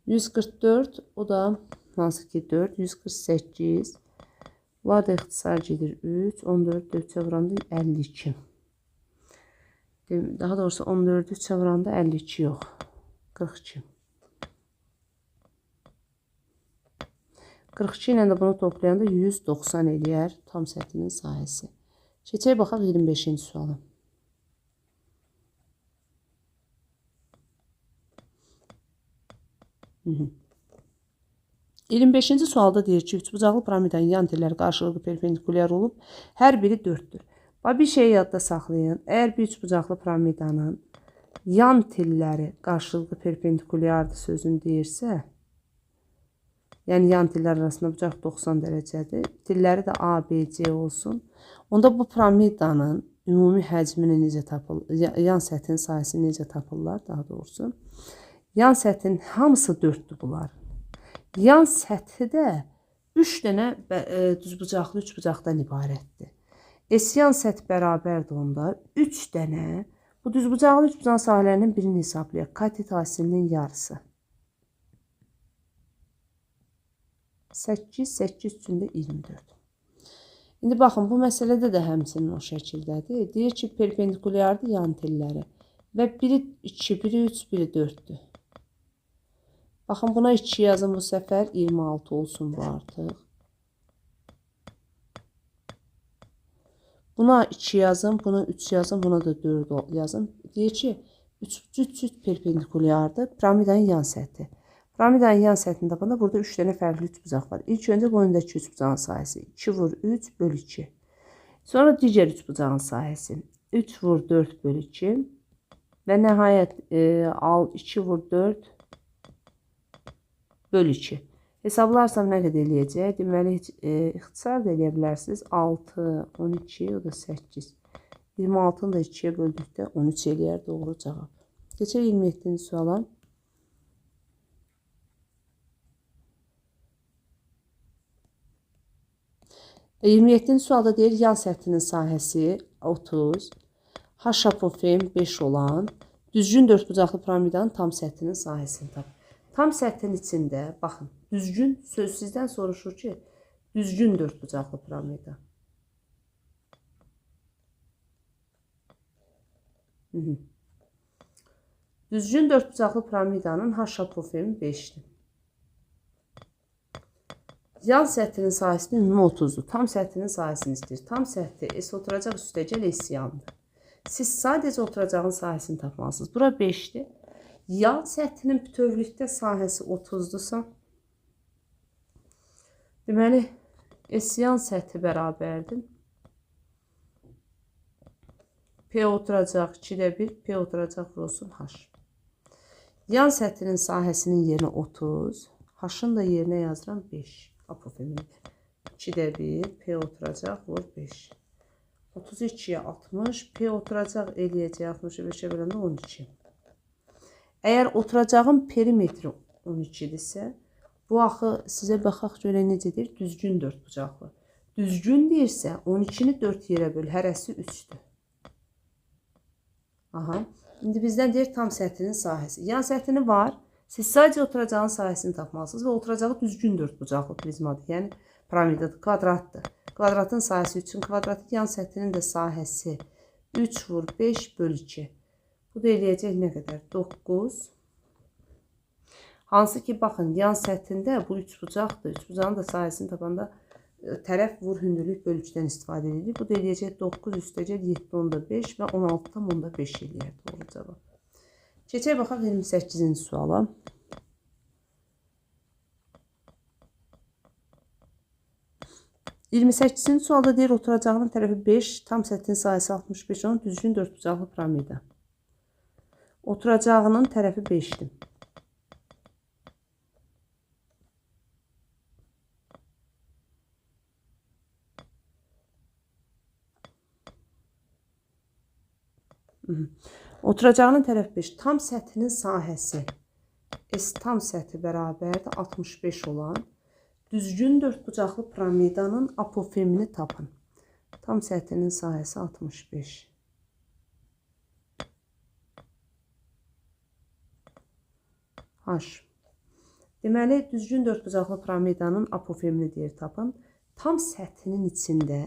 Speaker 1: 144, o da hansı ki 4, 148. Bunlar da ixtisar gedir 3, 14, 4 çevranda 52. Daha doğrusu 14'ü çevranda 52 yox, 42. 42 ilə də bunu toplayanda 190 eləyər tam səthinin sahəsi. Keçək baxaq 25-ci suala. Hı-hı. 25-ci sualda deyir ki, üçbucaqlı piramidanın yan telləri qarşılıqlı perpendikulyar olub, hər biri 4'dür. Bir şey yadda saxlayın. Əgər bir üçbucaqlı piramidanın yan telləri qarşılıqlı perpendikulyardır sözünü deyirsə, yəni yan tellər arasında bucaq 90 dərəcədir, telləri də A, B, C olsun, onda bu piramidanın ümumi həcmini necə tapırlar, yan səthin sahəsini necə tapırlar daha doğrusu. Yan səthin hamısı 4'dür bunlar. Yan səthi də 3 dənə düzbucaqlı üçbucaqdan ibarətdir. S-yan səth bərabərdir onda 3 dənə bu düzbucaqlı üçbucaq sahələrinin birini hesablayaq. Katet hasilinin yarısı. 8, 8 üçündə 24. İndi baxın, bu məsələdə də həmçinin o şəkildədir. Deyir ki, perpendikulyardır yan telləri. Və biri 2, biri 3, biri 4'dür. Baxın, buna 2 yazın bu səfər, 26 olsun bu artıq. Buna 2 yazın, buna 3 yazın, buna da 4 yazın. Deyir ki, 3 perpendikulyardır piramidanın yan səthi. Piramidanın yan səthini tapanda burada 3 dənə fərqli üçbucaq var. İlk öncə bu öndəki üçbucağın sahəsi 2 vur 3 böl 2. Sonra digər üçbucağın sahəsi 3 vur 4 böl 2. Və nəhayət 2 vur 4 böl 2. Hesablarsam nə qədər eləyəcək? Deməli, ixtisar da eləyə bilərsiniz. 6, 12, o da 8. 26'ını da 2'yə böldükdə 13 eləyər doğru cavab. Keçək 27-ci suala. 27-ci sualda deyir, yan səthinin sahəsi 30, H apofem 5 olan düzgün dördbucaqlı piramidanın tam səthinin sahəsini tap. Tam səthin içində, baxın, düzgün söz sizdən soruşur ki, düzgün dördbucaqlı piramida. Düzgün dördbucaqlı piramidanın H apofemi 5'dir. Yan səthinin sahəsinin ümumi 30'dur. Tam səthinin sahəsini istəyir. Tam səthi S oturacaq üstəcəl S yandır. Siz sadəcə oturacağın sahəsini tapmalısınız. Bura 5'dir. Yan səthinin bütövlükdə sahəsi 30'dursa, deməli, S yan səthi bərabərdir. P oturacaq 2'də 1, P oturacaq vurulsun H. Yan səthinin sahəsinin yerinə 30, H-ın da yerinə yazıram 5. Apofemin 2'də 1, P oturacaq vur 5. 32'yə 60, P oturacaq eləyəcək 60'ı 5'ə böləndə 12. Əgər oturacağın perimetri 12'dirsə, bu axı sizə baxaq görək necədir? Düzgün dördbucaqlı. Düzgün deyirsə 12'ni 4 yerə böl, hərəsi 3'dür. Aha. İndi bizdən deyir tam səthinin sahəsi. Yan səthini var. Siz sadəcə oturacağın sahəsini tapmalısınız və oturacağı düzgün dördbucaqlı prizmadır. Yəni piramidadır, kvadratdır. Kvadratın sahəsi 3'ün kvadratı, yan səthinin də sahəsi 3 vur 5 böl 2. Bu da eləyəcək nə qədər? 9. Hansı ki, baxın, yan səthində bu üçbucaqdır. Üçbucağın da sahəsini tapanda tərəf vur hündürlük böl 3'dən istifadə edilir. Bu da eləyəcək 9 üstəcək 7 onda 5 və 16 onda 5 eləyər. Doğru cavab. Keçək baxaq 28-ci suala. (28-ci sualda deyir, oturacağının tərəfi 5, tam səthin sahəsi 65 olan düzgün dördbucaqlı piramida. Oturacağının tərəfi 5'dir. Oturacağının tərəfi 5. Tam səthinin sahəsi S tam səthi bərabərdir 65 olan düzgün dördbucaqlı piramidanın apofemini tapın. Tam səthinin sahəsi 65. H. Deməli, düzgün dördbucaqlı piramidanın apofemini deyir tapın. Tam səthinin içində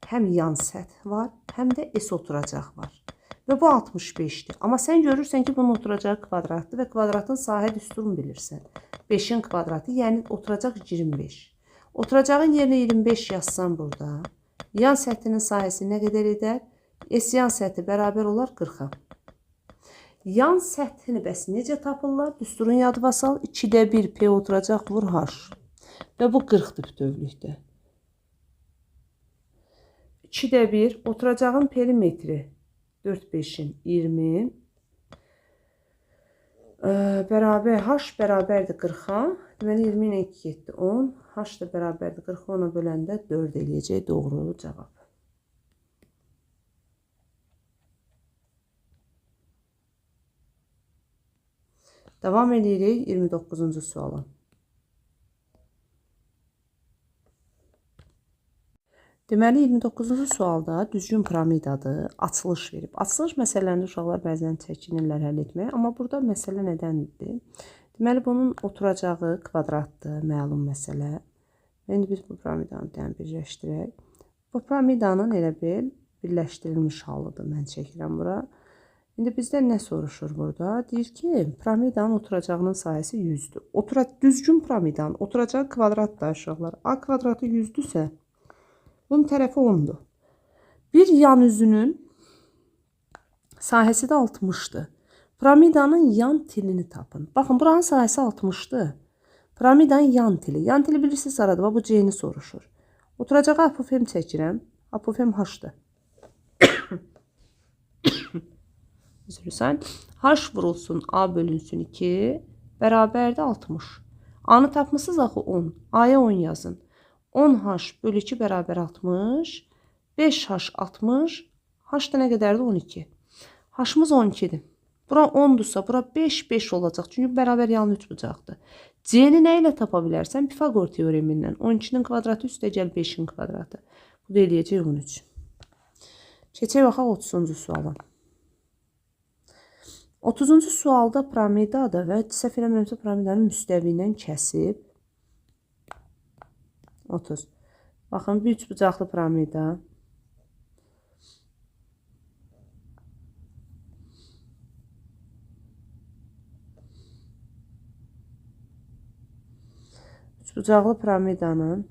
Speaker 1: həm yan səth var, həm də S oturacaq var. Və bu 65'dir. Amma sən görürsən ki, bunun oturacağı kvadratdır və kvadratın sahə düsturunu bilirsən. 5'in kvadratı, yəni oturacaq 25. Oturacağın yerinə 25 yazsan burada, yan səthinin sahəsi nə qədər edər? S yan səthi bərabər olar 40'a. Yan səthini bəs necə tapırlar? Düsturun yadına sal. 2'də 1 P oturacaq vur H. Və bu 40'dır bütövlükdə. 2'də 1 oturacağın perimetri 4, 5'in 20 bərabər H bərabərdir 40'a. Deməli 20 ilə 2 getdi 10. H da bərabərdir 40'a, ona böləndə 4 eləyəcək doğru cavab. Davam edirik 29-cu suala. Deməli 29-cu sualda düzgün piramidadır, açılış verib. Açılış məsələlərində uşaqlar bəzən çəkinirlər həll etməyə, amma burada məsələ nədəndir? Deməli bunun oturacağı kvadratdır, məlum məsələ. İndi biz bu piramidanı bir dənə birləşdirək. Bu piramidanın elə bil birləşdirilmiş halıdır. Mən çəkirəm bura. İndi bizdən nə soruşur burada? Deyir ki, piramidanın oturacağının sahəsi 100-dür. Düzgün piramidanın oturacağı kvadratdır uşaqlar. A kvadratı 100-dürsə, bunun tərəfi 10'dur. Bir yan üzünün sahəsi də 60'dır. Piramidanın yan tilini tapın. Baxın, buranın sahəsi 60'dır. Piramidanın yan tili. Yan tili bilirsiniz aradı. Bu C-ni soruşur. Oturacağı apofem çəkirəm. Apofem H-dır. Üzrüsən. H vurulsun A bölünsün 2 bərabərdir 60. A-nı tapmışsınız axı 10. A-ya 10 yazın. 10H bölü 2 bərabər 60. 5H 60. H da nə qədərdir? 12. H-mız 12'dir. Bura 10'dursa bura 5 olacaq. Çünki bərabər yan üçbucaqdır. C-ni nə ilə tapa bilərsən? Pifagor teoremindən. 12'nin kvadratı üstə gəl 5'in kvadratı. Bu da eləyəcək 13. Keçək baxaq 30-cu suala. 30-cu sualda piramidadır və səhv eləmirəmsə piramidanın müstəvi ilə kəsib 30. Baxın, bir üçbucaqlı piramida. Üçbucaqlı piramidanın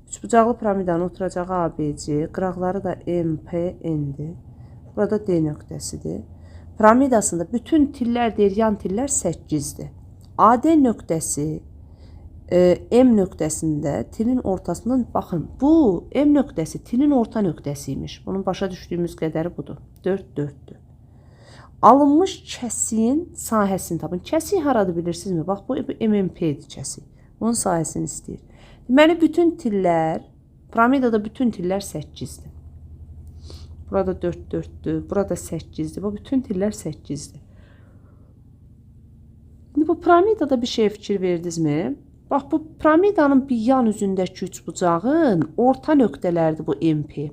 Speaker 1: üçbucaqlı piramidanın oturacağı ABC, qıraqları da MPN-dir. Burada D nöqtəsidir. Piramidasında bütün tillər deyir, yan tillər 8'dir. AD nöqtəsi M nöqtəsində tilin ortasından baxın. Bu M nöqtəsi tilin orta nöqtəsiymiş. Bunun başa düşdüyümüz qədəri budur. 4-4'dür. Alınmış kəsiyin sahəsini tapın. Kəsiyi haradır bilirsinizmi? Bax bu MMP-dir kəsiyi. Bunun sahəsini istəyir. Deməli bütün tillər, piramidada bütün tillər 8'dir. Burada 4-4'dür. Burada 8'dir. Bu bütün tillər 8'dir. İndi bu piramidada bir şey fikir verdinizmi? Bax bu piramidanın bir yan üzündəki üçbucağın orta nöqtələrdir bu MP.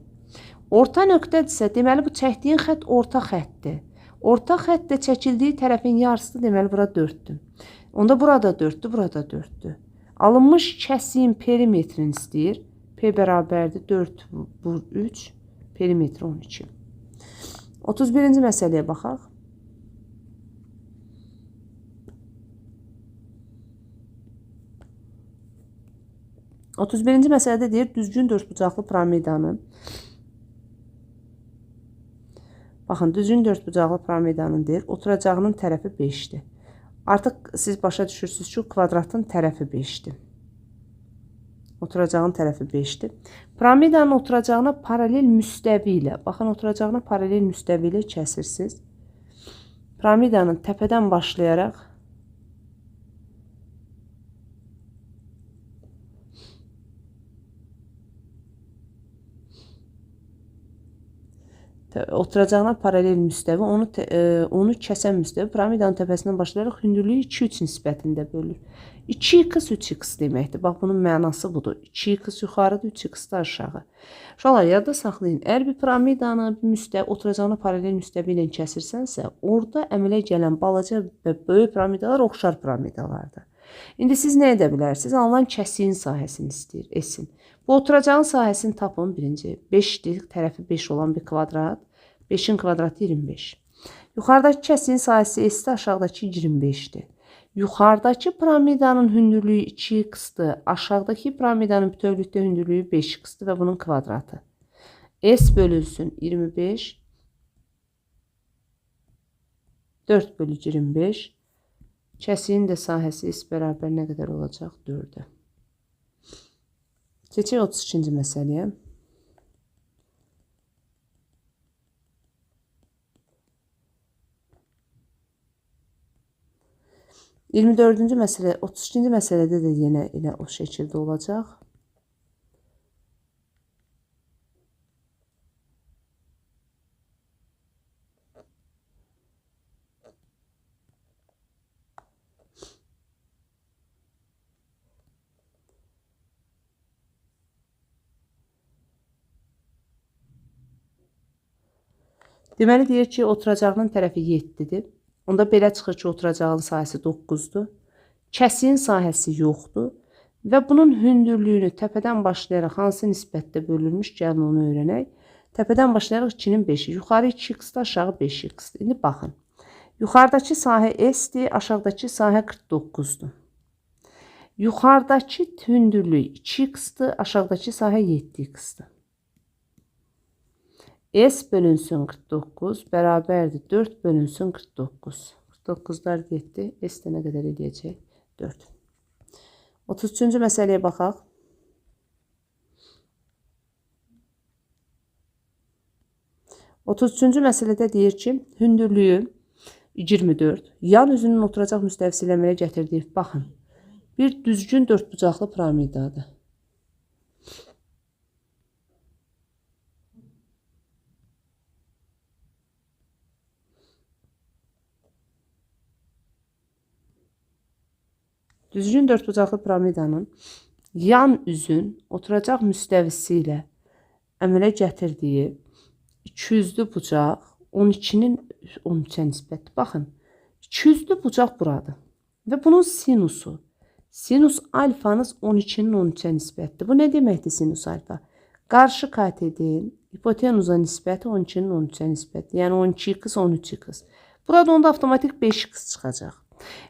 Speaker 1: Orta nöqtədirsə, deməli bu çəkdiyin xətt orta xəttdir. Orta xəttdə çəkildiyi tərəfin yarısı deməli bura 4'dür. Onda burada 4'dür, burada 4'dür. Alınmış kəsiyin perimetrini istəyir. P bərabərdir 4 vur 3, perimetri 12. 31-ci məsələyə baxaq. Birinci məsələdə deyir, düzgün dördbucaqlı piramidanın baxın, düzgün dördbucaqlı piramidanın deyir, oturacağının tərəfi 5'dir. Artıq siz başa düşürsünüz ki, kvadratın tərəfi 5'dir. Oturacağın tərəfi 5'dir. Piramidanın oturacağına paralel müstəvi ilə, baxın, oturacağına paralel müstəvi ilə kəsirsiniz. Piramidanın təpədən başlayaraq oturacağına paralel müstəvi, onu kəsən müstəvi piramidanın təpəsindən başlayaraq hündürlüyü 2-3 nisbətində bölür. 2x 3x deməkdir. Bax, bunun mənası budur. 2x yuxarıdır, 3x da aşağı. Uşaqlar, yadda saxlayın. Əgər bir piramidanı oturacağına paralel müstəvi ilə kəsirsənsə, orada əmələ gələn balaca və böyük piramidalar oxşar piramidalardır. İndi siz nə edə bilərsiniz? Alınan kəsiyin sahəsini istəyir, esin. Bu oturacağın sahəsini tapın birinci. 5'dir, tərəfi 5 olan bir kvadrat. 5'in kvadratı 25. Yuxarıdakı kəsiyin sahəsi S-dir, aşağıdakı 25'dir. Yuxarıdakı piramidanın hündürlüyü 2x-dır. Aşağıdakı piramidanın bütövlükdə hündürlüyü 5x-dır və bunun kvadratı. S bölünsün 25. 4 bölü 25. Kəsiyin də sahəsi S bərabər nə qədər olacaq? 4'ə. Keçək 32-ci məsələyə. 24-cü məsələ, 32-ci məsələdə də yenə elə o şəkildə olacaq. Deməli deyir ki, oturacağının tərəfi 7-dir. Onda belə çıxır ki, oturacağın sahəsi 9-dur. Kəsiyin sahəsi yoxdur. Və bunun hündürlüyünü təpədən başlayaraq hansı nisbətdə bölünmüş, gəlin onu öyrənək. Təpədən başlayaraq 2-nin 5-i. Yuxarı 2x-dir, aşağı 5x-dir. İndi baxın. Yuxarıdakı sahə S-dir, aşağıdakı sahə 49-dur. Yuxarıdakı hündürlük 2x-dir, aşağıdakı sahə 7x-dir. S bölünsün 49 bərabərdir 4 bölünsün 49. 49'lar getdi. S də nə qədər eləyəcək? 4. 33-cü məsələyə baxaq. Otuz üçüncü məsələdə deyir ki, hündürlüyü 24, yan üzünün oturacaq müstəvisi ilə əmələ gətirdiyi, baxın, bir düzgün dördbucaqlı piramidadır. Düzgün dördbucaqlı piramidanın yan üzün oturacaq müstəvisi ilə əmələ gətirdiyi 200'lü bucaq 12'nin 13'ə nisbətdir. Baxın, 200'lü bucaq buradır. Və bunun sinusu, sinus alfanız 12'nin 13'ə nisbətdir. Bu nə deməkdir sinus alfa? Qarşı katedin hipotenuza nisbəti 12'nin 13'ə nisbətdir. Yəni 12x 13x. Burada onda avtomatik 5x çıxacaq.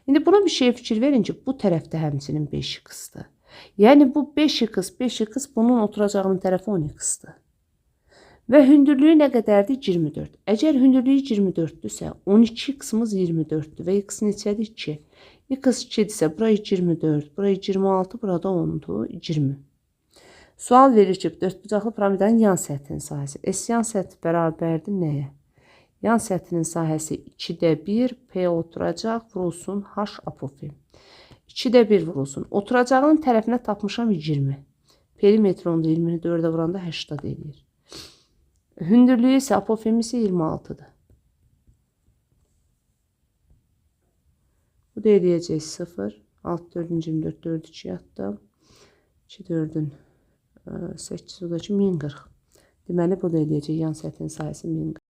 Speaker 1: İndi buna bir şey fikir verin ki, bu tərəfdə həmçinin 5x-dır. Yəni bu 5x bunun oturacağının tərəfi 10x-dir. Və hündürlüyü nə qədərdir? 24. Əgər hündürlüyü 24-dürsə, 12x-imiz 24-dür və x neçədir? 2. X 2-dirsə, burayı 24, burayı 26, burada 10-dur, 20. Sual verir ki, dördbucaqlı piramidanın yan səthinin sahəsi. S yan səthi bərabərdir nəyə? Yan səthinin sahəsi 2'də 1, P oturacaq, vurulsun H apofil. 2'də 1 vurulsun. Oturacağının tərəfinə tapmışam 20. Perimetr onda 20'ni 4'ə vuranda 80 eləyir. Hündürlüyü isə apofilmi isə 26'dır. Bu da eləyəcək 0. 6, 4, 24, 4, 2 yatdım. 2, 4'ün 8, o da ki 1040. Deməli bu da eləyəcək yan səthinin sahəsi 1040.